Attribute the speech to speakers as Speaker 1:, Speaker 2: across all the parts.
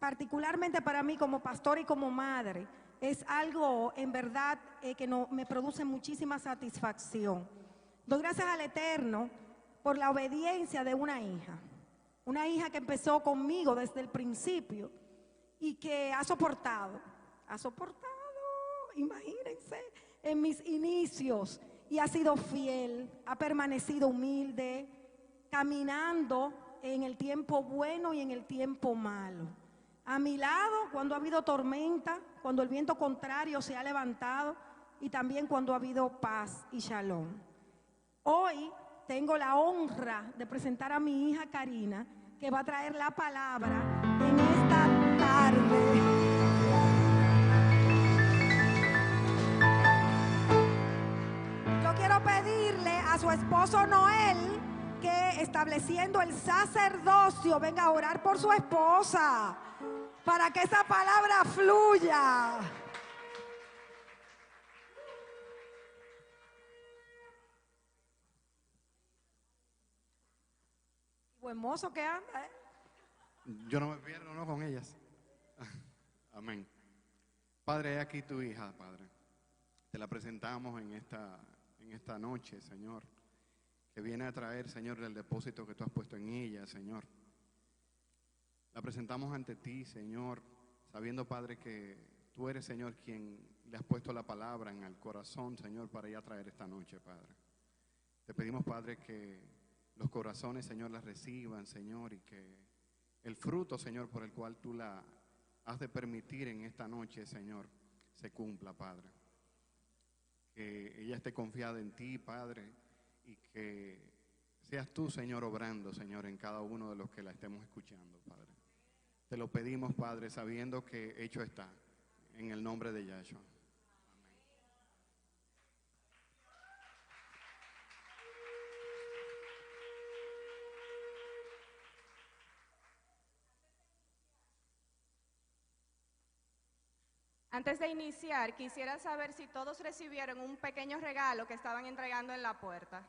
Speaker 1: particularmente para mí como pastor y como madre, es algo en verdad que me produce muchísima satisfacción. Doy gracias al Eterno por la obediencia de una hija que empezó conmigo desde el principio y que ha soportado, imagínense, en mis inicios, y ha sido fiel, ha permanecido humilde, caminando en el tiempo bueno y en el tiempo malo. A mi lado cuando ha habido tormenta, cuando el viento contrario se ha levantado y también cuando ha habido paz y shalom. Hoy tengo la honra de presentar a mi hija Karina, que va a traer la palabra en esta tarde. Yo quiero pedirle a su esposo Noel que, estableciendo el sacerdocio, venga a orar por su esposa para que esa palabra fluya. Buen mozo que anda, ¿eh?
Speaker 2: Yo no me pierdo, ¿no? Con ellas. Amén. Padre, aquí tu hija, Padre. Te la presentamos en esta noche, Señor, que viene a traer, Señor, el depósito que tú has puesto en ella, Señor. La presentamos ante ti, Señor, sabiendo, Padre, que tú eres, Señor, quien le has puesto la palabra en el corazón, Señor, para ella traer esta noche, Padre. Te pedimos, Padre, que los corazones, Señor, las reciban, Señor, y que el fruto, Señor, por el cual tú la has de permitir en esta noche, Señor, se cumpla, Padre. Que ella esté confiada en ti, Padre, y que seas tú, Señor, obrando, Señor, en cada uno de los que la estemos escuchando, Padre. Te lo pedimos, Padre, sabiendo que hecho está, en el nombre de Yahshua.
Speaker 3: Antes de iniciar, quisiera saber si todos recibieron un pequeño regalo que estaban entregando en la puerta.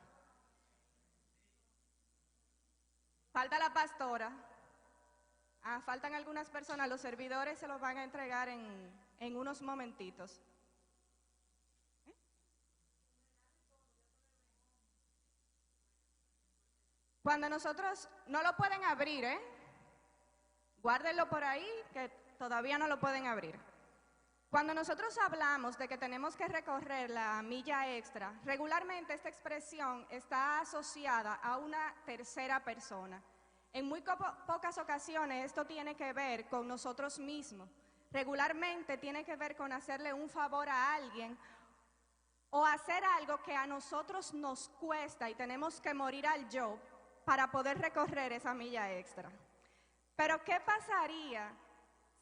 Speaker 3: Falta la pastora. Faltan algunas personas, los servidores se los van a entregar en unos momentitos. Cuando nosotros, no lo pueden abrir, guárdenlo por ahí, que todavía no lo pueden abrir. Cuando nosotros hablamos de que tenemos que recorrer la milla extra, regularmente esta expresión está asociada a una tercera persona. En muy pocas ocasiones esto tiene que ver con nosotros mismos. Regularmente tiene que ver con hacerle un favor a alguien o hacer algo que a nosotros nos cuesta y tenemos que morir al yo para poder recorrer esa milla extra. Pero ¿qué pasaría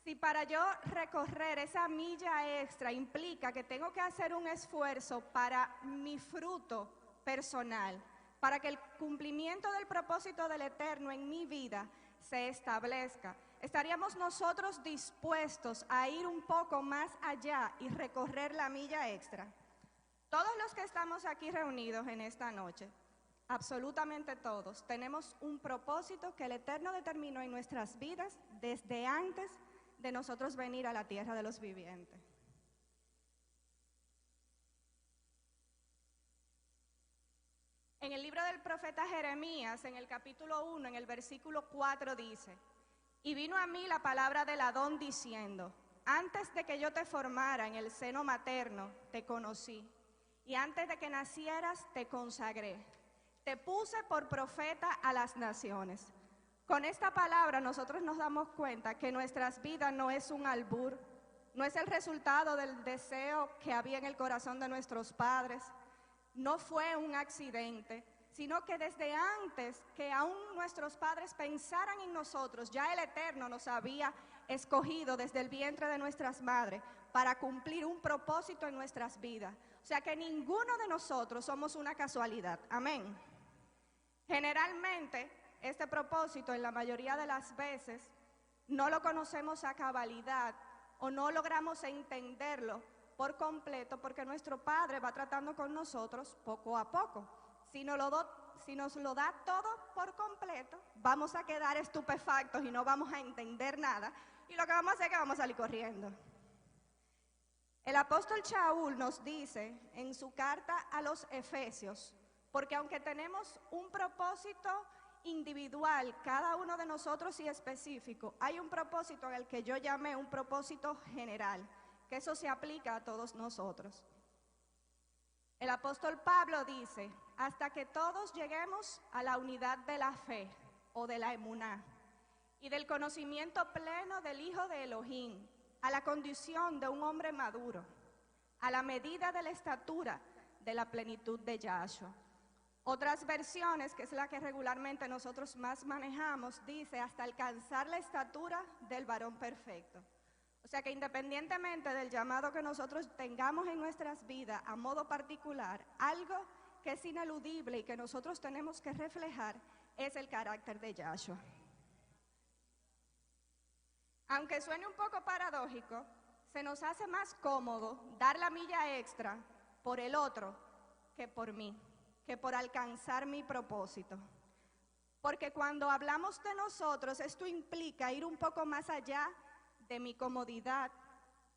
Speaker 3: si para yo recorrer esa milla extra implica que tengo que hacer un esfuerzo para mi fruto personal, para que el cumplimiento del propósito del Eterno en mi vida se establezca? ¿Estaríamos nosotros dispuestos a ir un poco más allá y recorrer la milla extra? Todos los que estamos aquí reunidos en esta noche, absolutamente todos, tenemos un propósito que el Eterno determinó en nuestras vidas desde antes de nosotros venir a la tierra de los vivientes. En el libro del profeta Jeremías, en el capítulo 1, en el versículo 4 dice: y vino a mí la palabra del Adón diciendo: antes de que yo te formara en el seno materno, te conocí, y antes de que nacieras, te consagré. Te puse por profeta a las naciones. Con esta palabra nosotros nos damos cuenta que nuestras vidas no es un albur, no es el resultado del deseo que había en el corazón de nuestros padres, no fue un accidente, sino que desde antes que aún nuestros padres pensaran en nosotros, ya el Eterno nos había escogido desde el vientre de nuestras madres para cumplir un propósito en nuestras vidas. O sea que ninguno de nosotros somos una casualidad. Amén. Generalmente, este propósito en la mayoría de las veces no lo conocemos a cabalidad o no logramos entenderlo por completo porque nuestro Padre va tratando con nosotros poco a poco. Si nos lo da todo por completo, vamos a quedar estupefactos y no vamos a entender nada. Y lo que vamos a hacer es que vamos a salir corriendo. El apóstol Shaul nos dice en su carta a los Efesios, porque aunque tenemos un propósito individual, cada uno de nosotros y específico, hay un propósito en el que yo llamé un propósito general, que eso se aplica a todos nosotros. El apóstol Pablo dice, hasta que todos lleguemos a la unidad de la fe o de la emuná y del conocimiento pleno del Hijo de Elohim, a la condición de un hombre maduro, a la medida de la estatura de la plenitud de Yahshua. Otras versiones, que es la que regularmente nosotros más manejamos, dice hasta alcanzar la estatura del varón perfecto. O sea que independientemente del llamado que nosotros tengamos en nuestras vidas a modo particular, algo que es ineludible y que nosotros tenemos que reflejar es el carácter de Yahshua. Aunque suene un poco paradójico, se nos hace más cómodo dar la milla extra por el otro que por mí, que por alcanzar mi propósito. Porque cuando hablamos de nosotros, esto implica ir un poco más allá de mi comodidad,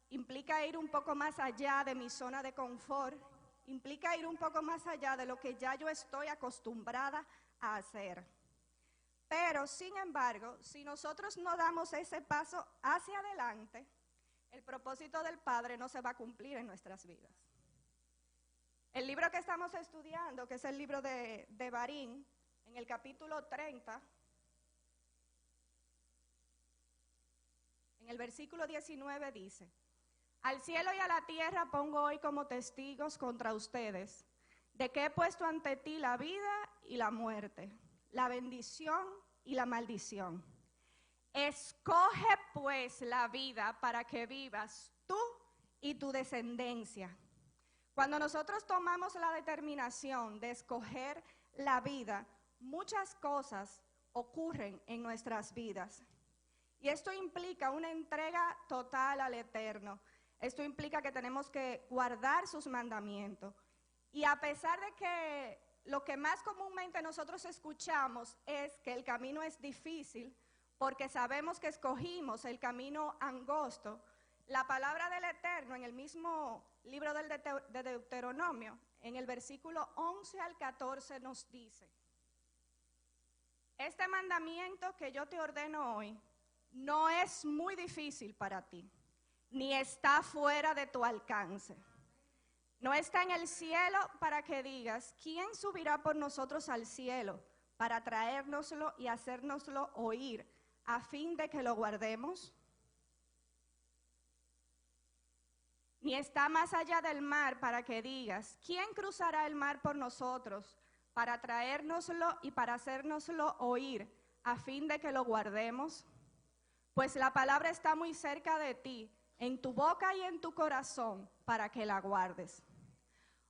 Speaker 3: implica ir un poco más allá de mi zona de confort, implica ir un poco más allá de lo que ya yo estoy acostumbrada a hacer. Pero, sin embargo, si nosotros no damos ese paso hacia adelante, el propósito del Padre no se va a cumplir en nuestras vidas. El libro que estamos estudiando, que es el libro de Barín, en el capítulo 30, en el versículo 19 dice, al cielo y a la tierra pongo hoy como testigos contra ustedes, de que he puesto ante ti la vida y la muerte, la bendición y la maldición. Escoge pues la vida para que vivas tú y tu descendencia. Cuando nosotros tomamos la determinación de escoger la vida, muchas cosas ocurren en nuestras vidas. Y esto implica una entrega total al Eterno. Esto implica que tenemos que guardar sus mandamientos. Y a pesar de que lo que más comúnmente nosotros escuchamos es que el camino es difícil, porque sabemos que escogimos el camino angosto, la palabra del Eterno en el mismo libro de Deuteronomio, en el versículo 11 al 14 nos dice, este mandamiento que yo te ordeno hoy no es muy difícil para ti, ni está fuera de tu alcance. No está en el cielo para que digas, ¿quién subirá por nosotros al cielo para traérnoslo y hacérnoslo oír a fin de que lo guardemos? Ni está más allá del mar para que digas, ¿quién cruzará el mar por nosotros para traérnoslo y para hacérnoslo oír a fin de que lo guardemos? Pues la palabra está muy cerca de ti, en tu boca y en tu corazón, para que la guardes.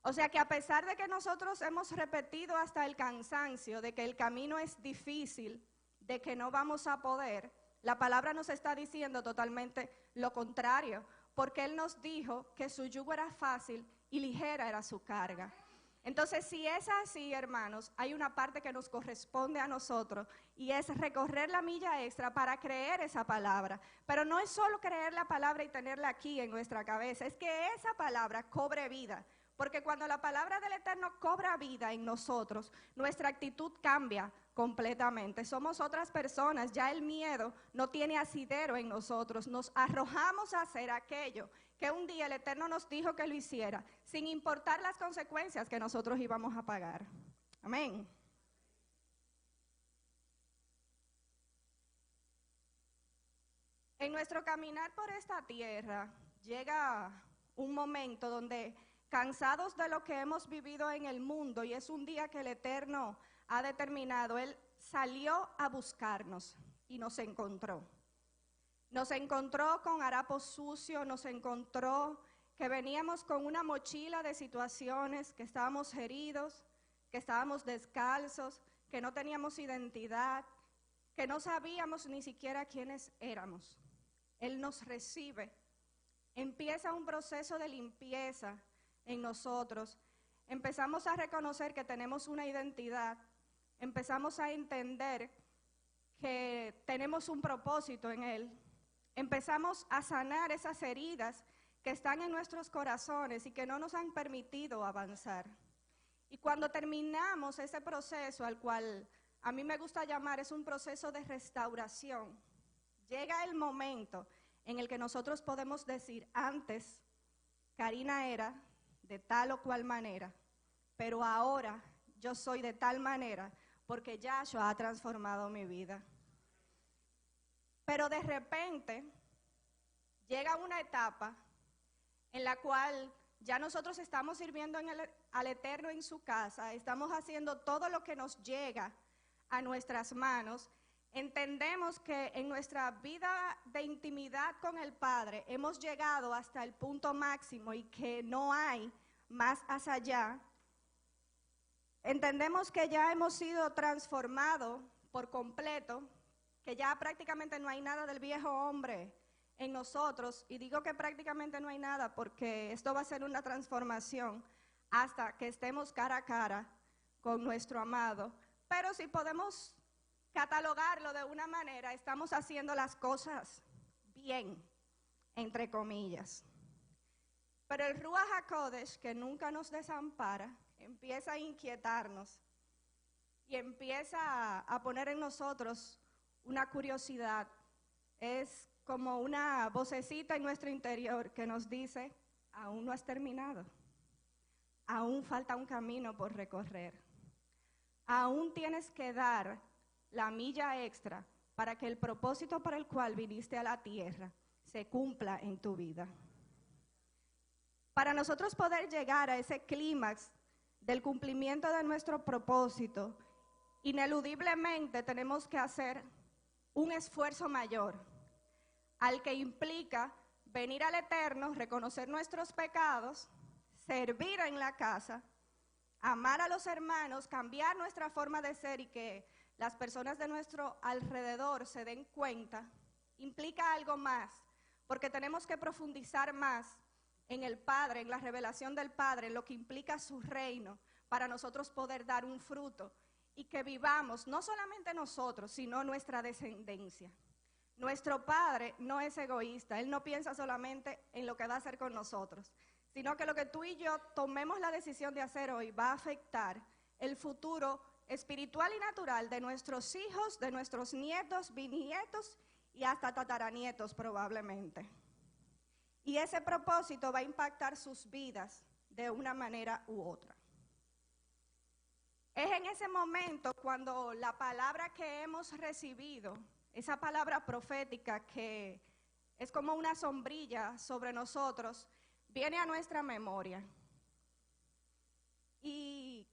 Speaker 3: O sea que a pesar de que nosotros hemos repetido hasta el cansancio de que el camino es difícil, de que no vamos a poder, la palabra nos está diciendo totalmente lo contrario, porque Él nos dijo que su yugo era fácil y ligera era su carga. Entonces, si es así, hermanos, hay una parte que nos corresponde a nosotros y es recorrer la milla extra para creer esa palabra. Pero no es solo creer la palabra y tenerla aquí en nuestra cabeza, es que esa palabra cobre vida. Porque cuando la palabra del Eterno cobra vida en nosotros, nuestra actitud cambia completamente. Somos otras personas, ya el miedo no tiene asidero en nosotros. Nos arrojamos a hacer aquello que un día el Eterno nos dijo que lo hiciera, sin importar las consecuencias que nosotros íbamos a pagar. Amén. En nuestro caminar por esta tierra llega un momento donde, cansados de lo que hemos vivido en el mundo, y es un día que el Eterno ha determinado, Él salió a buscarnos y nos encontró. Nos encontró con harapos sucios, nos encontró que veníamos con una mochila de situaciones, que estábamos heridos, que estábamos descalzos, que no teníamos identidad, que no sabíamos ni siquiera quiénes éramos. Él nos recibe, empieza un proceso de limpieza en nosotros, empezamos a reconocer que tenemos una identidad, empezamos a entender que tenemos un propósito en Él, empezamos a sanar esas heridas que están en nuestros corazones y que no nos han permitido avanzar. Y cuando terminamos ese proceso, al cual a mí me gusta llamar, es un proceso de restauración, llega el momento en el que nosotros podemos decir, antes Karina era de tal o cual manera, pero ahora yo soy de tal manera porque Yahshua ha transformado mi vida. Pero de repente llega una etapa en la cual ya nosotros estamos sirviendo al Eterno en su casa, estamos haciendo todo lo que nos llega a nuestras manos. Entendemos que en nuestra vida de intimidad con el Padre hemos llegado hasta el punto máximo y que no hay más hacia allá. Entendemos que ya hemos sido transformados por completo, que ya prácticamente no hay nada del viejo hombre en nosotros, y digo que prácticamente no hay nada porque esto va a ser una transformación hasta que estemos cara a cara con nuestro amado. Pero si podemos catalogarlo de una manera, estamos haciendo las cosas bien, entre comillas. Pero el Ruach HaKodesh, que nunca nos desampara, empieza a inquietarnos y empieza a poner en nosotros una curiosidad. Es como una vocecita en nuestro interior que nos dice, aún no has terminado, aún falta un camino por recorrer, aún tienes que dar la milla extra para que el propósito para el cual viniste a la tierra se cumpla en tu vida. Para nosotros poder llegar a ese clímax del cumplimiento de nuestro propósito, ineludiblemente tenemos que hacer un esfuerzo mayor, al que implica venir al Eterno, reconocer nuestros pecados, servir en la casa, amar a los hermanos, cambiar nuestra forma de ser y que las personas de nuestro alrededor se den cuenta, implica algo más, porque tenemos que profundizar más en el Padre, en la revelación del Padre, en lo que implica su reino, para nosotros poder dar un fruto y que vivamos, no solamente nosotros, sino nuestra descendencia. Nuestro Padre no es egoísta, Él no piensa solamente en lo que va a hacer con nosotros, sino que lo que tú y yo tomemos la decisión de hacer hoy va a afectar el futuro espiritual y natural de nuestros hijos, de nuestros nietos, bisnietos y hasta tataranietos probablemente. Y ese propósito va a impactar sus vidas de una manera u otra. Es en ese momento cuando la palabra que hemos recibido, esa palabra profética que es como una sombrilla sobre nosotros, viene a nuestra memoria. Y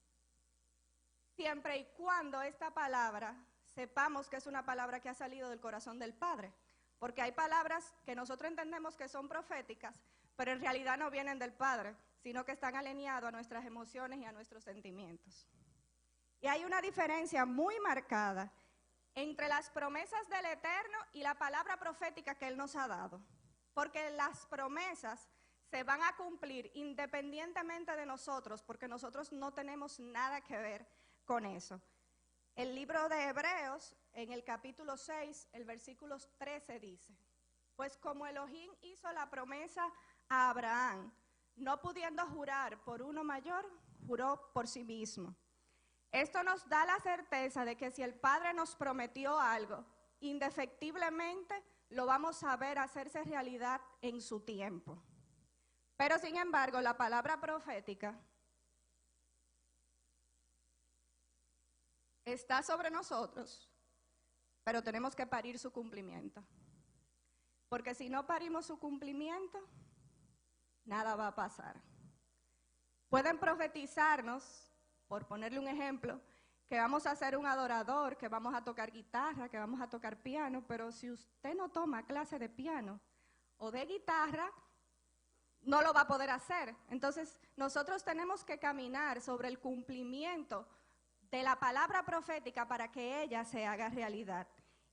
Speaker 3: siempre y cuando esta palabra sepamos que es una palabra que ha salido del corazón del Padre, porque hay palabras que nosotros entendemos que son proféticas, pero en realidad no vienen del Padre, sino que están alineados a nuestras emociones y a nuestros sentimientos. Y hay una diferencia muy marcada entre las promesas del Eterno y la palabra profética que Él nos ha dado, porque las promesas se van a cumplir independientemente de nosotros, porque nosotros no tenemos nada que ver con eso. El libro de Hebreos, en el capítulo 6, el versículo 13 dice, pues como Elohim hizo la promesa a Abraham, no pudiendo jurar por uno mayor, juró por sí mismo. Esto nos da la certeza de que si el Padre nos prometió algo, indefectiblemente lo vamos a ver hacerse realidad en su tiempo. Pero sin embargo, la palabra profética está sobre nosotros, pero tenemos que parir su cumplimiento. Porque si no parimos su cumplimiento, nada va a pasar. Pueden profetizarnos, por ponerle un ejemplo, que vamos a ser un adorador, que vamos a tocar guitarra, que vamos a tocar piano, pero si usted no toma clase de piano o de guitarra, no lo va a poder hacer. Entonces, nosotros tenemos que caminar sobre el cumplimiento de la palabra profética para que ella se haga realidad.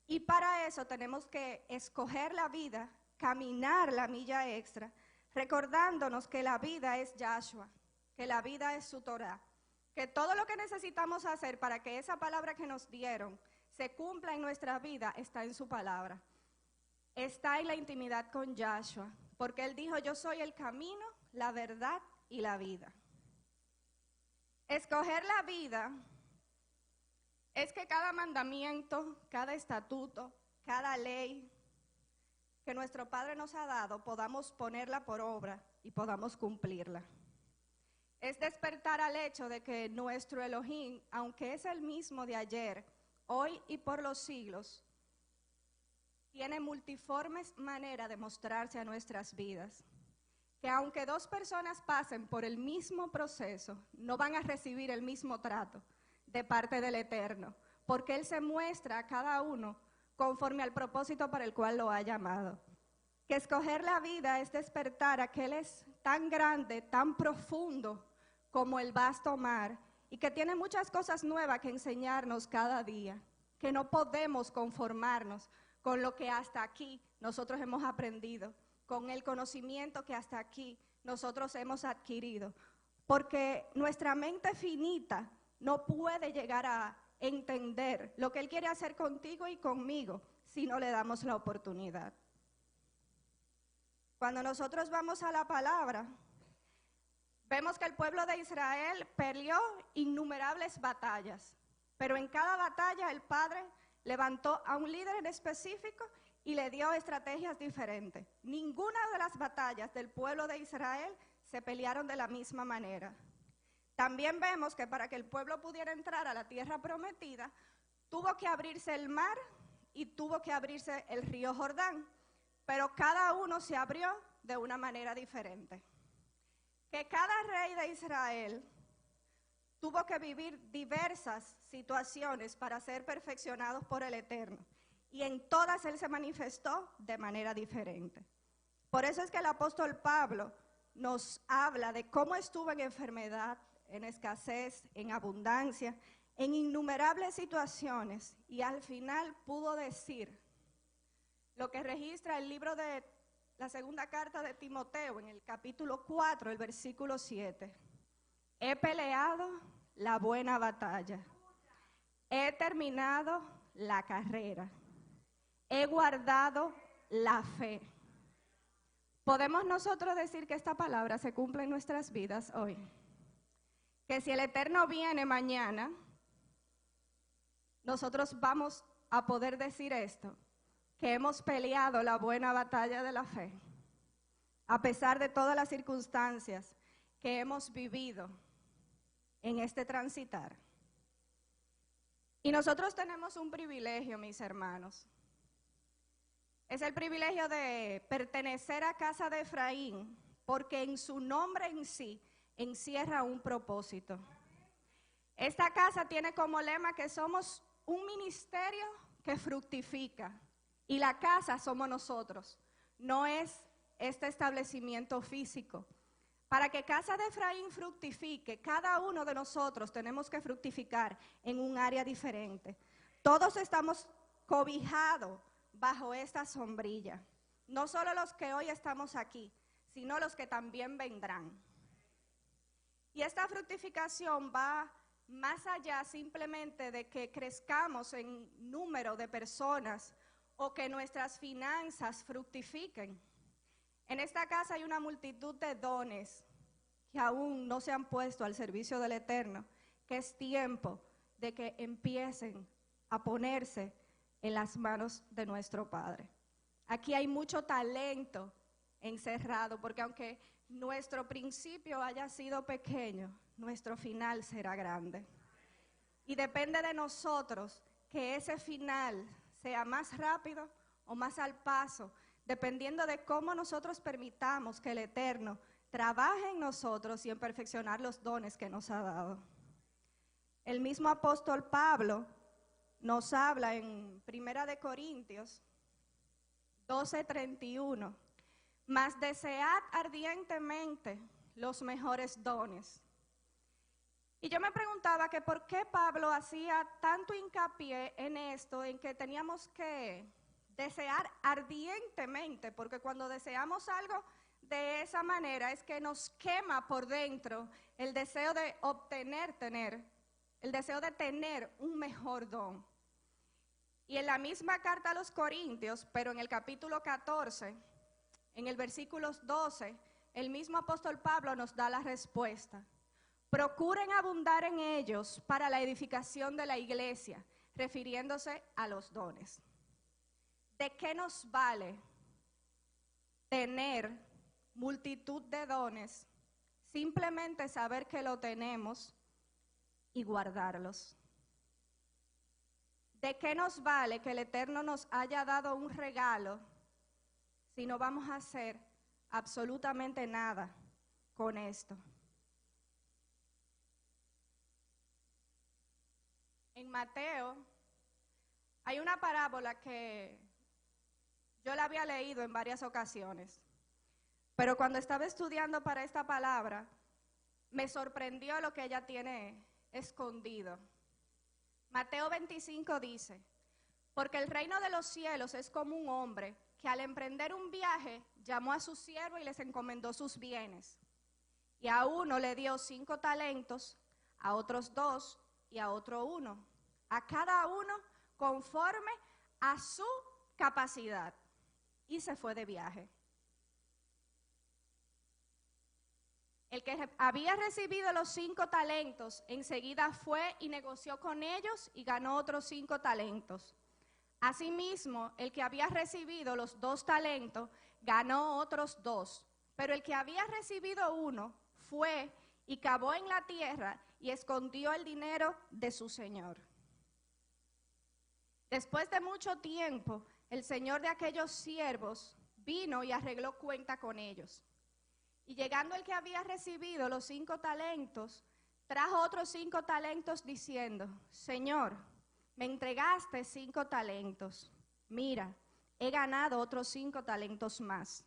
Speaker 3: Y para eso tenemos que escoger la vida, caminar la milla extra, recordándonos que la vida es Yahshua, que la vida es su Torah, que todo lo que necesitamos hacer para que esa palabra que nos dieron se cumpla en nuestra vida está en su palabra. está en la intimidad con Yahshua, porque Él dijo, yo soy el camino, la verdad y la vida. Escoger la vida es que cada mandamiento, cada estatuto, cada ley que nuestro Padre nos ha dado, podamos ponerla por obra y podamos cumplirla. Es despertar al hecho de que nuestro Elohim, aunque es el mismo de ayer, hoy y por los siglos, tiene multiformes maneras de mostrarse a nuestras vidas. Que aunque dos personas pasen por el mismo proceso, no van a recibir el mismo trato de parte del Eterno, porque Él se muestra a cada uno conforme al propósito para el cual lo ha llamado. Que escoger la vida es despertar a que Él es tan grande, tan profundo como el vasto mar, y que tiene muchas cosas nuevas que enseñarnos cada día, que no podemos conformarnos con lo que hasta aquí nosotros hemos aprendido, con el conocimiento que hasta aquí nosotros hemos adquirido, porque nuestra mente finita no puede llegar a entender lo que Él quiere hacer contigo y conmigo si no le damos la oportunidad. Cuando nosotros vamos a la palabra, vemos que el pueblo de Israel peleó innumerables batallas, pero en cada batalla el Padre levantó a un líder en específico y le dio estrategias diferentes. Ninguna de las batallas del pueblo de Israel se pelearon de la misma manera. También vemos que para que el pueblo pudiera entrar a la tierra prometida, tuvo que abrirse el mar y tuvo que abrirse el río Jordán, pero cada uno se abrió de una manera diferente. Que cada rey de Israel tuvo que vivir diversas situaciones para ser perfeccionados por el Eterno, y en todas Él se manifestó de manera diferente. Por eso es que el apóstol Pablo nos habla de cómo estuvo en enfermedad, en escasez, en abundancia, en innumerables situaciones, y al final pudo decir lo que registra el libro de la segunda carta de Timoteo en el capítulo 4, el versículo 7. He peleado la buena batalla, he terminado la carrera, he guardado la fe. ¿Podemos nosotros decir que esta palabra se cumple en nuestras vidas hoy? Que si el Eterno viene mañana, nosotros vamos a poder decir esto, que hemos peleado la buena batalla de la fe, a pesar de todas las circunstancias que hemos vivido en este transitar. Y nosotros tenemos un privilegio, mis hermanos. Es el privilegio de pertenecer a casa de Efraín, porque en su nombre en sí encierra un propósito. Esta casa tiene como lema que somos un ministerio que fructifica, y la casa somos nosotros, no es este establecimiento físico. Para que Casa de Efraín fructifique, cada uno de nosotros tenemos que fructificar en un área diferente. Todos estamos cobijados bajo esta sombrilla, no solo los que hoy estamos aquí, sino los que también vendrán. Y esta fructificación va más allá simplemente de que crezcamos en número de personas o que nuestras finanzas fructifiquen. En esta casa hay una multitud de dones que aún no se han puesto al servicio del Eterno, que es tiempo de que empiecen a ponerse en las manos de nuestro Padre. Aquí hay mucho talento encerrado, porque aunque nuestro principio haya sido pequeño, nuestro final será grande. Y depende de nosotros que ese final sea más rápido o más al paso, dependiendo de cómo nosotros permitamos que el Eterno trabaje en nosotros y en perfeccionar los dones que nos ha dado. El mismo apóstol Pablo nos habla en 1 de Corintios 12:31, mas desead ardientemente los mejores dones. Y yo me preguntaba que por qué Pablo hacía tanto hincapié en esto, en que teníamos que desear ardientemente, porque cuando deseamos algo de esa manera es que nos quema por dentro el deseo de el deseo de tener un mejor don. Y en la misma carta a los Corintios, pero en el capítulo 14, en el versículo 12, el mismo apóstol Pablo nos da la respuesta. Procuren abundar en ellos para la edificación de la iglesia, refiriéndose a los dones. ¿De qué nos vale tener multitud de dones? Simplemente saber que lo tenemos y guardarlos. ¿De qué nos vale que el Eterno nos haya dado un regalo si no vamos a hacer absolutamente nada con esto? En Mateo hay una parábola que yo la había leído en varias ocasiones, pero cuando estaba estudiando para esta palabra, me sorprendió lo que ella tiene escondido. Mateo 25 dice, porque el reino de los cielos es como un hombre que al emprender un viaje llamó a su siervo y les encomendó sus bienes. Y a uno le dio 5 talentos, a otros 2 y a otro 1, a cada uno conforme a su capacidad. Y se fue de viaje. El que había recibido los 5 talentos, enseguida fue y negoció con ellos y ganó otros 5 talentos. Asimismo, el que había recibido los 2 talentos, ganó otros 2. Pero el que había recibido 1, fue y cavó en la tierra y escondió el dinero de su señor. Después de mucho tiempo, el señor de aquellos siervos vino y arregló cuenta con ellos. Y llegando el que había recibido los 5 talentos, trajo otros 5 talentos diciendo, Señor, me entregaste 5 talentos. Mira, he ganado otros 5 talentos más.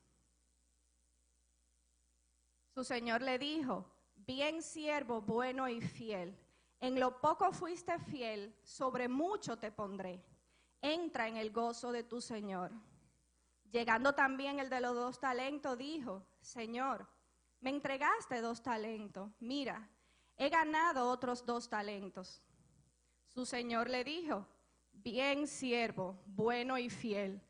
Speaker 3: Su señor le dijo, bien siervo bueno y fiel, en lo poco fuiste fiel, sobre mucho te pondré. Entra en el gozo de tu señor. Llegando también el de los 2 talentos, dijo, Señor, me entregaste 2 talentos, mira, he ganado otros 2 talentos. Su señor le dijo, bien siervo, bueno y fiel,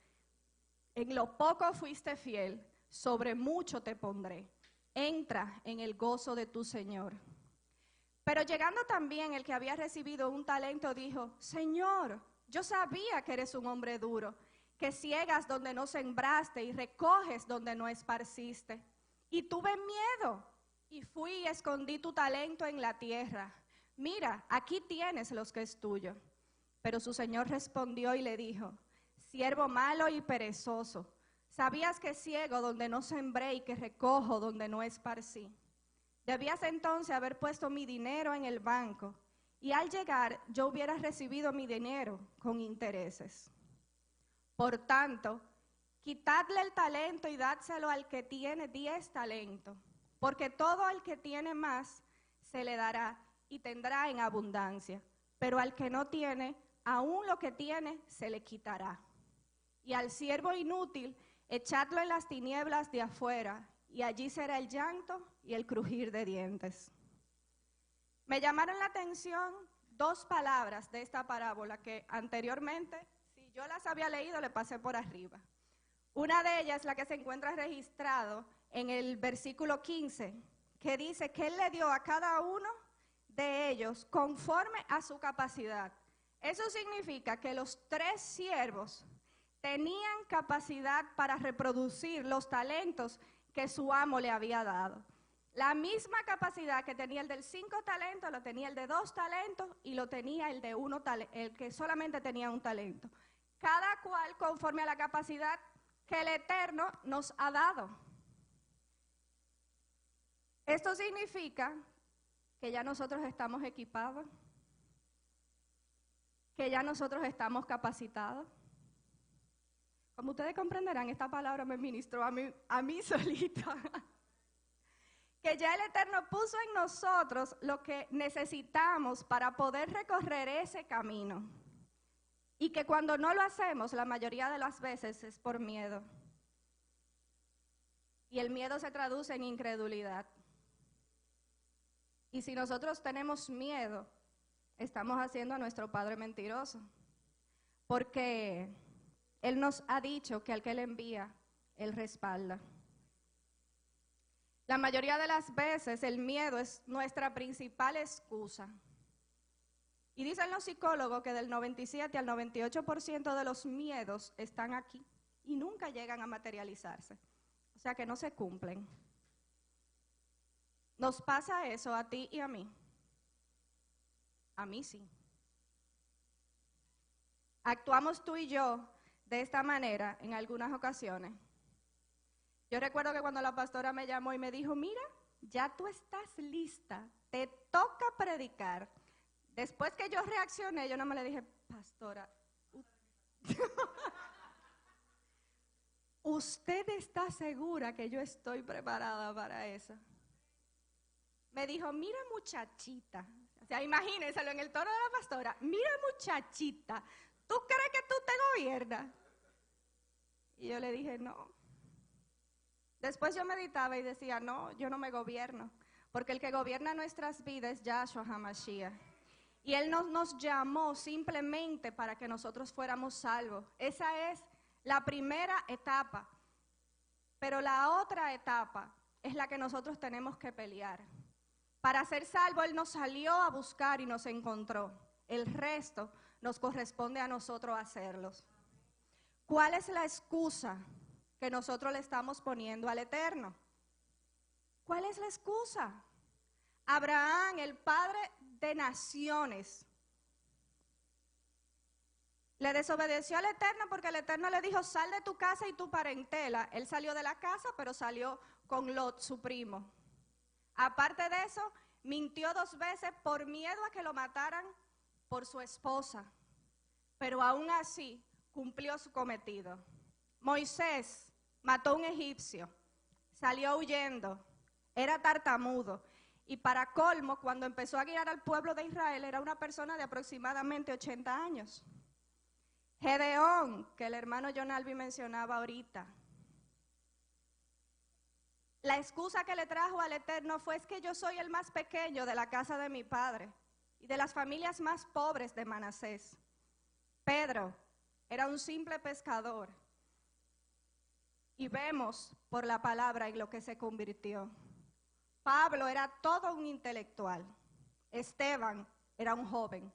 Speaker 3: en lo poco fuiste fiel, sobre mucho te pondré. Entra en el gozo de tu señor. Pero llegando también el que había recibido 1 talento, dijo, Señor, yo sabía que eres un hombre duro, que ciegas donde no sembraste y recoges donde no esparciste. Y tuve miedo y fui y escondí tu talento en la tierra. Mira, aquí tienes los que es tuyo. Pero su señor respondió y le dijo, siervo malo y perezoso, sabías que ciego donde no sembré y que recojo donde no esparcí. Debías entonces haber puesto mi dinero en el banco y al llegar yo hubiera recibido mi dinero con intereses. Por tanto, quitadle el talento y dádselo al que tiene 10 talentos, porque todo el que tiene más se le dará y tendrá en abundancia, pero al que no tiene, aún lo que tiene se le quitará. Y al siervo inútil, echadlo en las tinieblas de afuera, y allí será el llanto y el crujir de dientes. Me llamaron la atención 2 palabras de esta parábola que anteriormente, si yo las había leído, le pasé por arriba. Una de ellas es la que se encuentra registrado en el versículo 15, que dice que Él le dio a cada uno de ellos conforme a su capacidad. Eso significa que los 3 siervos tenían capacidad para reproducir los talentos que su amo le había dado. La misma capacidad que tenía el del 5 talentos, lo tenía el de 2 talentos y lo tenía el de 1 talento, el que solamente tenía 1 talento. Cada cual conforme a la capacidad que el Eterno nos ha dado. Esto significa que ya nosotros estamos equipados, que ya nosotros estamos capacitados. Como ustedes comprenderán, esta palabra me ministró a mí solita. Que ya el Eterno puso en nosotros lo que necesitamos para poder recorrer ese camino. Y que cuando no lo hacemos, la mayoría de las veces es por miedo. Y el miedo se traduce en incredulidad. Y si nosotros tenemos miedo, estamos haciendo a nuestro padre mentiroso. porque Él nos ha dicho que al que Él envía, Él respalda. La mayoría de las veces el miedo es nuestra principal excusa. Y dicen los psicólogos que del 97 al 98% de los miedos están aquí y nunca llegan a materializarse. O sea que no se cumplen. ¿Nos pasa eso a ti y a mí? A mí sí. Actuamos tú y yo de esta manera en algunas ocasiones. Yo recuerdo que cuando la pastora me llamó y me dijo, mira, ya tú estás lista, te toca predicar. Después que yo reaccioné, yo no me le dije, pastora, ¿usted está segura que yo estoy preparada para eso? Me dijo, mira muchachita, o sea, imagínenselo en el tono de la pastora, mira muchachita, ¿tú crees que tú te gobiernas? Y yo le dije, no. Después yo meditaba y decía, no, yo no me gobierno, porque el que gobierna nuestras vidas es Yahshua HaMashiach. Y Él nos llamó simplemente para que nosotros fuéramos salvos. Esa es la primera etapa. Pero la otra etapa es la que nosotros tenemos que pelear. Para ser salvo Él nos salió a buscar y nos encontró. El resto nos corresponde a nosotros hacerlos. ¿Cuál es la excusa que nosotros le estamos poniendo al Eterno? ¿Cuál es la excusa? Abraham, el padre de naciones, le desobedeció al Eterno porque el Eterno le dijo, sal de tu casa y tu parentela. Él salió de la casa, pero salió con Lot, su primo. Aparte de eso, mintió 2 veces por miedo a que lo mataran por su esposa. Pero aún así, cumplió su cometido. Moisés mató a un egipcio, salió huyendo, era tartamudo. Y para colmo, cuando empezó a guiar al pueblo de Israel, era una persona de aproximadamente 80 años. Gedeón, que el hermano John Albi mencionaba ahorita. La excusa que le trajo al Eterno fue es que yo soy el más pequeño de la casa de mi padre y de las familias más pobres de Manasés. Pedro era un simple pescador y vemos por la palabra en lo que se convirtió. Pablo era todo un intelectual. Esteban era un joven.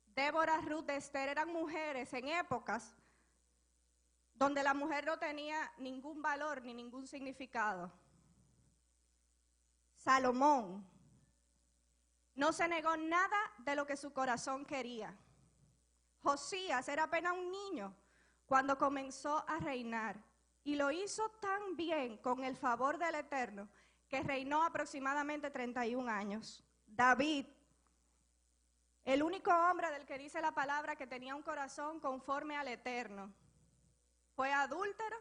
Speaker 3: Débora, Ruth, Esther eran mujeres en épocas donde la mujer no tenía ningún valor ni ningún significado. Salomón no se negó nada de lo que su corazón quería. Josías era apenas un niño cuando comenzó a reinar y lo hizo tan bien con el favor del Eterno que reinó aproximadamente 31 años. David, el único hombre del que dice la palabra que tenía un corazón conforme al Eterno, fue adúltero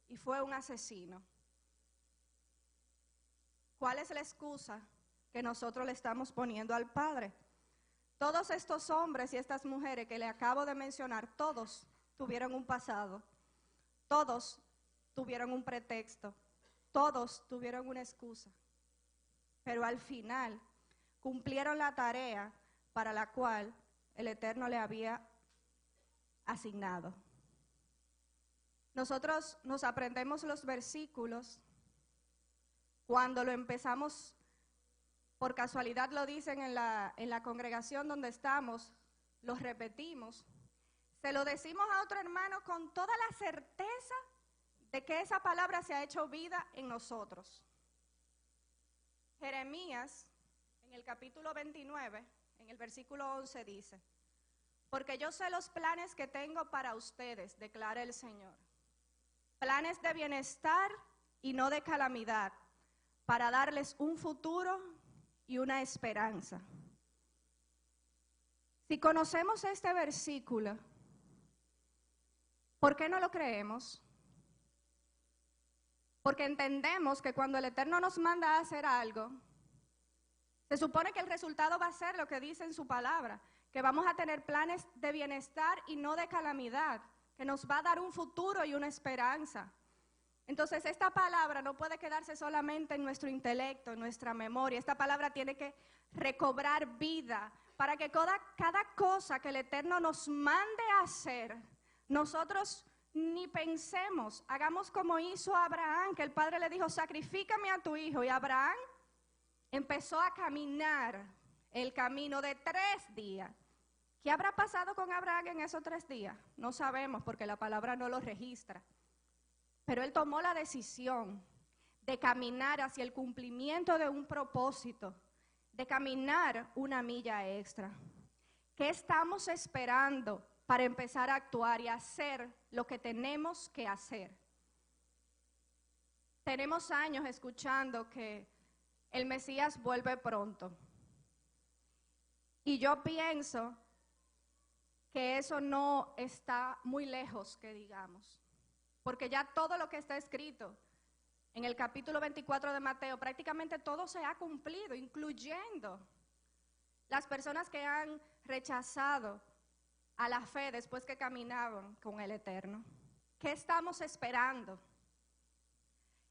Speaker 3: y fue un asesino. ¿Cuál es la excusa que nosotros le estamos poniendo al Padre? Todos estos hombres y estas mujeres que le acabo de mencionar, todos tuvieron un pasado, todos tuvieron un pretexto, todos tuvieron una excusa, pero al final cumplieron la tarea para la cual el Eterno le había asignado. Nosotros nos aprendemos los versículos cuando lo empezamos, por casualidad lo dicen en la congregación donde estamos, los repetimos, se lo decimos a otro hermano con toda la certeza de que esa palabra se ha hecho vida en nosotros. Jeremías, en el capítulo 29, en el versículo 11 dice, porque yo sé los planes que tengo para ustedes, declara el Señor, planes de bienestar y no de calamidad, para darles un futuro y una esperanza. Si conocemos este versículo, ¿por qué no lo creemos? Porque entendemos que cuando el Eterno nos manda a hacer algo, se supone que el resultado va a ser lo que dice en su palabra, que vamos a tener planes de bienestar y no de calamidad, que nos va a dar un futuro y una esperanza. Entonces esta palabra no puede quedarse solamente en nuestro intelecto, en nuestra memoria. Esta palabra tiene que recobrar vida para que cada cosa que el Eterno nos mande a hacer, nosotros ni pensemos, hagamos como hizo Abraham, que el padre le dijo, sacrifícame a tu hijo, y Abraham empezó a caminar el camino de 3 días. ¿Qué habrá pasado con Abraham en esos 3 días? No sabemos porque la palabra no lo registra. Pero él tomó la decisión de caminar hacia el cumplimiento de un propósito, de caminar una milla extra. ¿Qué estamos esperando para empezar a actuar y hacer lo que tenemos que hacer? Tenemos años escuchando que el Mesías vuelve pronto. Y yo pienso que eso no está muy lejos, que digamos. Porque ya todo lo que está escrito en el capítulo 24 de Mateo, prácticamente todo se ha cumplido, incluyendo las personas que han rechazado a la fe después que caminaban con el Eterno. ¿Qué estamos esperando?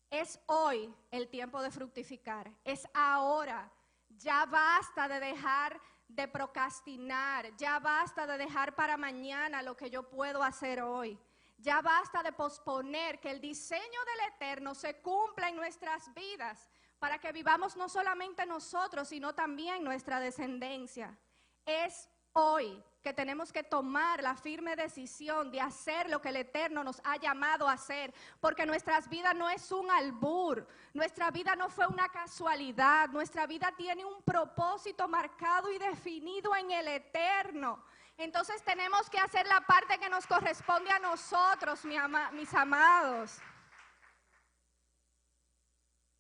Speaker 3: Es hoy el tiempo de fructificar, es ahora. Ya basta de dejar de procrastinar, ya basta de dejar para mañana lo que yo puedo hacer hoy. Ya basta de posponer que el diseño del Eterno se cumpla en nuestras vidas para que vivamos no solamente nosotros, sino también nuestra descendencia. Es hoy que tenemos que tomar la firme decisión de hacer lo que el Eterno nos ha llamado a hacer, porque nuestras vidas no es un albur, nuestra vida no fue una casualidad, nuestra vida tiene un propósito marcado y definido en el Eterno. Entonces tenemos que hacer la parte que nos corresponde a nosotros, mis amados.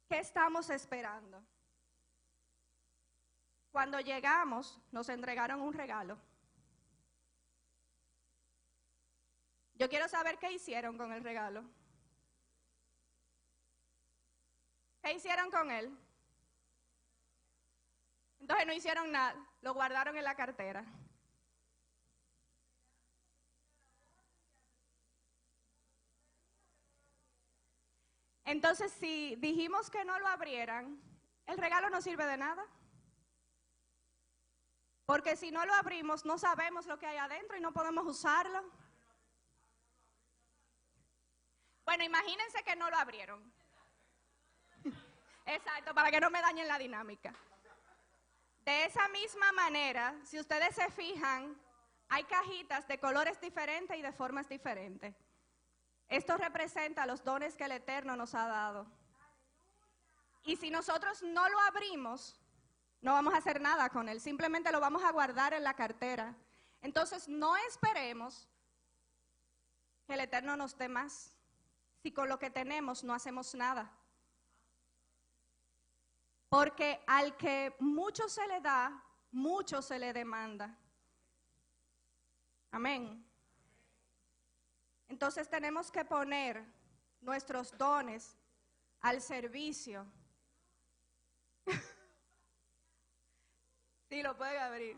Speaker 3: ¿Qué estamos esperando? Cuando llegamos, nos entregaron un regalo. Yo quiero saber qué hicieron con el regalo. ¿Qué hicieron con él? Entonces no hicieron nada, lo guardaron en la cartera. Entonces, si dijimos que no lo abrieran, el regalo no sirve de nada. Porque si no lo abrimos, no sabemos lo que hay adentro y no podemos usarlo. Bueno, imagínense que no lo abrieron. Exacto, para que no me dañen la dinámica. De esa misma manera, si ustedes se fijan, hay cajitas de colores diferentes y de formas diferentes. Esto representa los dones que el Eterno nos ha dado. Y si nosotros no lo abrimos, no vamos a hacer nada con él, simplemente lo vamos a guardar en la cartera. Entonces no esperemos que el Eterno nos dé más, si con lo que tenemos no hacemos nada. Porque al que mucho se le da, mucho se le demanda. Amén. Entonces tenemos que poner nuestros dones al servicio. Sí, lo pueden abrir.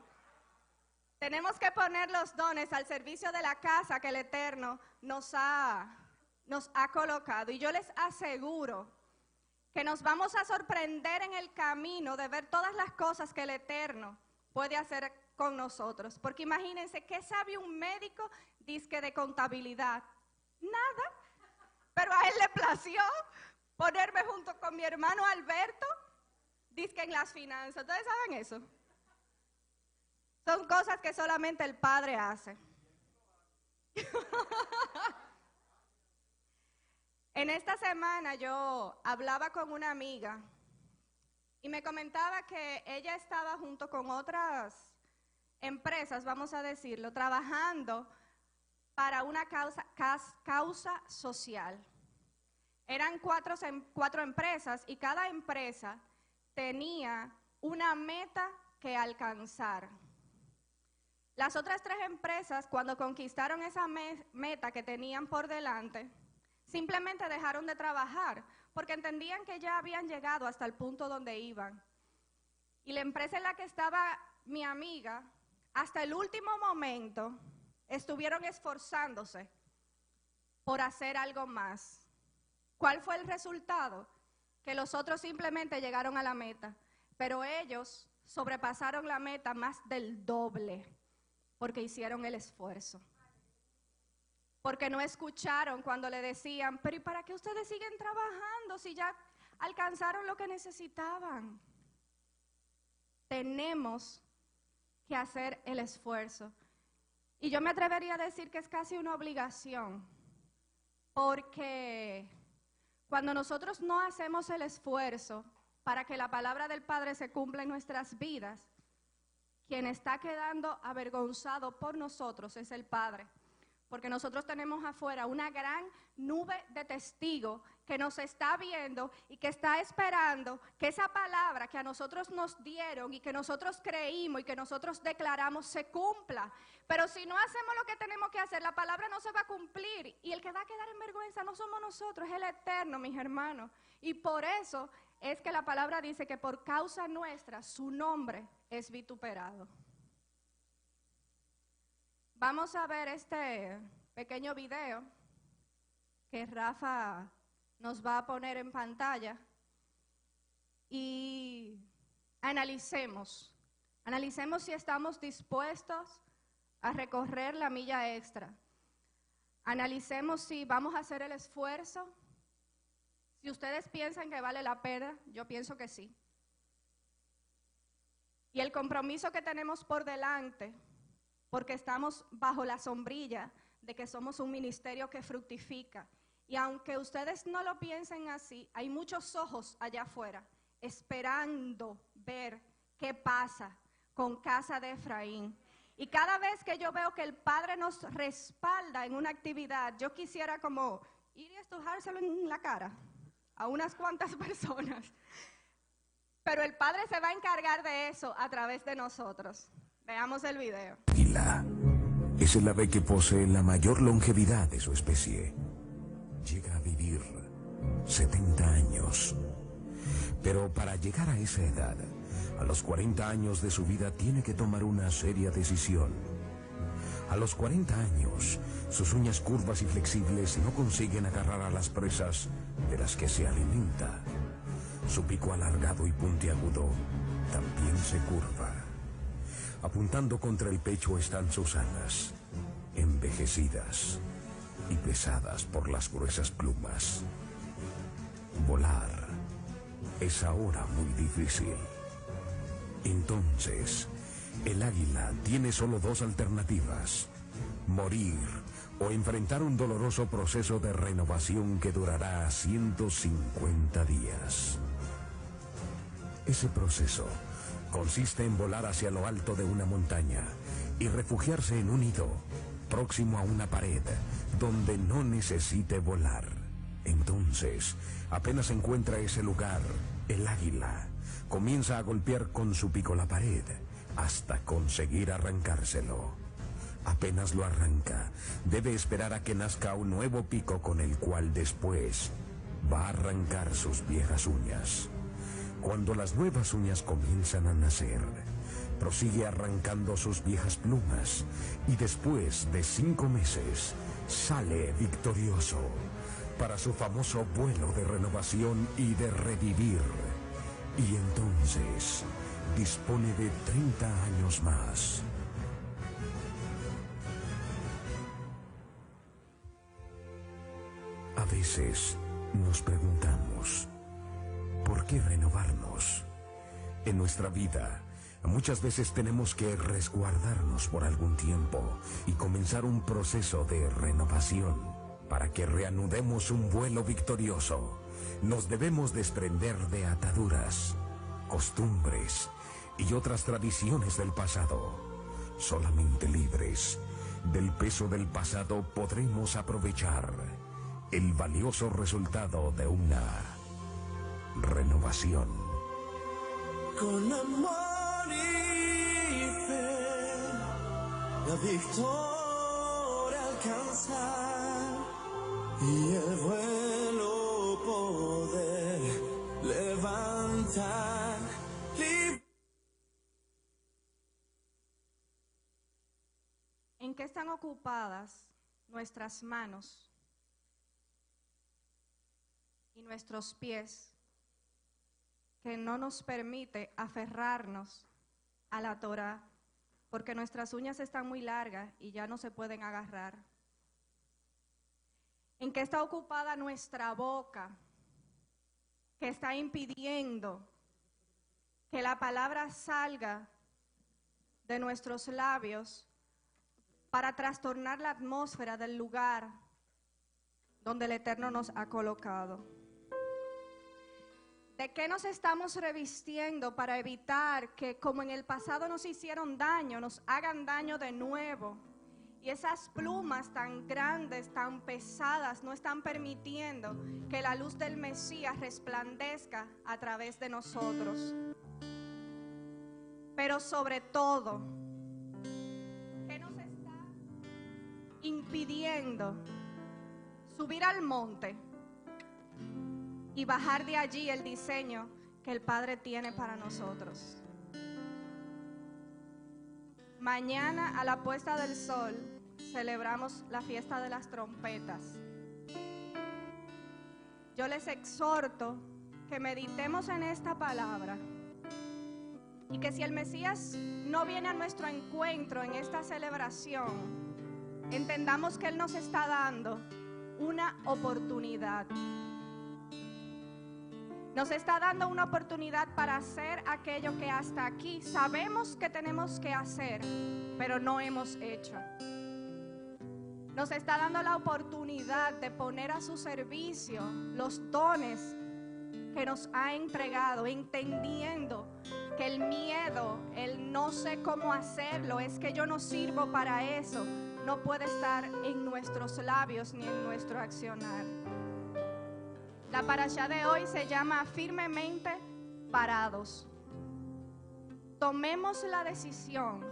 Speaker 3: Tenemos que poner los dones al servicio de la casa que el Eterno nos ha colocado. Y yo les aseguro que nos vamos a sorprender en el camino de ver todas las cosas que el Eterno puede hacer con nosotros. Porque imagínense, ¿qué sabe un médico dizque de contabilidad? Nada. Pero a él le plació ponerme junto con mi hermano Alberto, dizque en las finanzas. ¿Ustedes saben eso? Son cosas que solamente el Padre hace. En esta semana yo hablaba con una amiga y me comentaba que ella estaba junto con otras empresas, vamos a decirlo, trabajando para una causa social. Eran cuatro empresas y cada empresa tenía una meta que alcanzar. Las otras 3 empresas, cuando conquistaron esa meta que tenían por delante, simplemente dejaron de trabajar porque entendían que ya habían llegado hasta el punto donde iban. Y la empresa en la que estaba mi amiga, hasta el último momento, estuvieron esforzándose por hacer algo más. ¿Cuál fue el resultado? Que los otros simplemente llegaron a la meta, pero ellos sobrepasaron la meta más del doble, porque hicieron el esfuerzo. Porque no escucharon cuando le decían, pero ¿y para qué ustedes siguen trabajando si ya alcanzaron lo que necesitaban? Tenemos que hacer el esfuerzo. Y yo me atrevería a decir que es casi una obligación, porque cuando nosotros no hacemos el esfuerzo para que la palabra del Padre se cumpla en nuestras vidas, quien está quedando avergonzado por nosotros es el Padre. Porque nosotros tenemos afuera una gran nube de testigos que nos está viendo y que está esperando que esa palabra que a nosotros nos dieron y que nosotros creímos y que nosotros declaramos se cumpla. Pero si no hacemos lo que tenemos que hacer, la palabra no se va a cumplir. Y el que va a quedar en vergüenza no somos nosotros, es el Eterno, mis hermanos. Y por eso es que la palabra dice que por causa nuestra su nombre es vituperado. Vamos a ver este pequeño video que Rafa nos va a poner en pantalla y analicemos si estamos dispuestos a recorrer la milla extra. Analicemos si vamos a hacer el esfuerzo. Si ustedes piensan que vale la pena, yo pienso que sí. Y el compromiso que tenemos por delante, porque estamos bajo la sombrilla de que somos un ministerio que fructifica. Y aunque ustedes no lo piensen así, hay muchos ojos allá afuera esperando ver qué pasa con Casa de Efraín. Y cada vez que yo veo que el Padre nos respalda en una actividad, yo quisiera como ir y estrujárselo en la cara a unas cuantas personas. Pero el Padre se va a encargar de eso a través de nosotros. Veamos el video.
Speaker 4: Águila es el ave que posee la mayor longevidad de su especie. Llega a vivir 70 años. Pero para llegar a esa edad, a los 40 años de su vida tiene que tomar una seria decisión. A los 40 años, sus uñas curvas y flexibles no consiguen agarrar a las presas de las que se alimenta. Su pico alargado y puntiagudo también se curva. Apuntando contra el pecho están sus alas, envejecidas y pesadas por las gruesas plumas. Volar es ahora muy difícil. Entonces, el águila tiene solo dos alternativas: morir o enfrentar un doloroso proceso de renovación que durará 150 días. Ese proceso consiste en volar hacia lo alto de una montaña y refugiarse en un nido próximo a una pared donde no necesite volar. Entonces, apenas encuentra ese lugar, el águila comienza a golpear con su pico la pared hasta conseguir arrancárselo. Apenas lo arranca, debe esperar a que nazca un nuevo pico con el cual después va a arrancar sus viejas uñas. Cuando las nuevas uñas comienzan a nacer, prosigue arrancando sus viejas plumas y después de 5 meses sale victorioso para su famoso vuelo de renovación y de revivir. Y entonces dispone de 30 años más. A veces nos preguntamos, ¿por qué renovarnos? En nuestra vida, muchas veces tenemos que resguardarnos por algún tiempo y comenzar un proceso de renovación. Para que reanudemos un vuelo victorioso, nos debemos desprender de ataduras, costumbres y otras tradiciones del pasado. Solamente libres del peso del pasado podremos aprovechar el valioso resultado de una renovación.
Speaker 5: Con amor y fe, la victoria alcanzar y el vuelo poder levantar.
Speaker 3: ¿En qué están ocupadas nuestras manos y nuestros pies que no nos permite aferrarnos a la Torá, porque nuestras uñas están muy largas y ya no se pueden agarrar. ¿En qué está ocupada nuestra boca, que está impidiendo que la palabra salga de nuestros labios para trastornar la atmósfera del lugar donde el Eterno nos ha colocado? ¿De qué nos estamos revistiendo para evitar que, como en el pasado nos hicieron daño, nos hagan daño de nuevo? Y esas plumas tan grandes, tan pesadas, no están permitiendo que la luz del Mesías resplandezca a través de nosotros. Pero sobre todo, ¿qué nos está impidiendo subir al monte y bajar de allí el diseño que el Padre tiene para nosotros? Mañana, a la puesta del sol, celebramos la fiesta de las trompetas. Yo les exhorto que meditemos en esta palabra y que si el Mesías no viene a nuestro encuentro en esta celebración, entendamos que Él nos está dando una oportunidad. Nos está dando una oportunidad para hacer aquello que hasta aquí sabemos que tenemos que hacer, pero no hemos hecho. Nos está dando la oportunidad de poner a su servicio los dones que nos ha entregado, entendiendo que el miedo, el no sé cómo hacerlo, es que yo no sirvo para eso, no puede estar en nuestros labios ni en nuestro accionar. La parashá de hoy se llama Firmemente Parados. Tomemos la decisión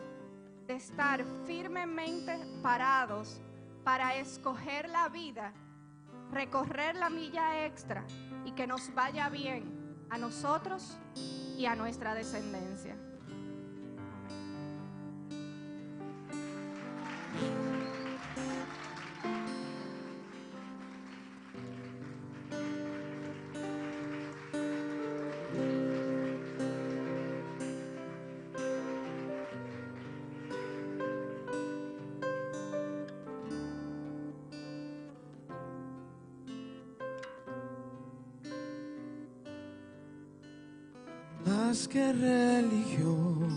Speaker 3: de estar firmemente parados para escoger la vida, recorrer la milla extra y que nos vaya bien a nosotros y a nuestra descendencia.
Speaker 5: Más que religión,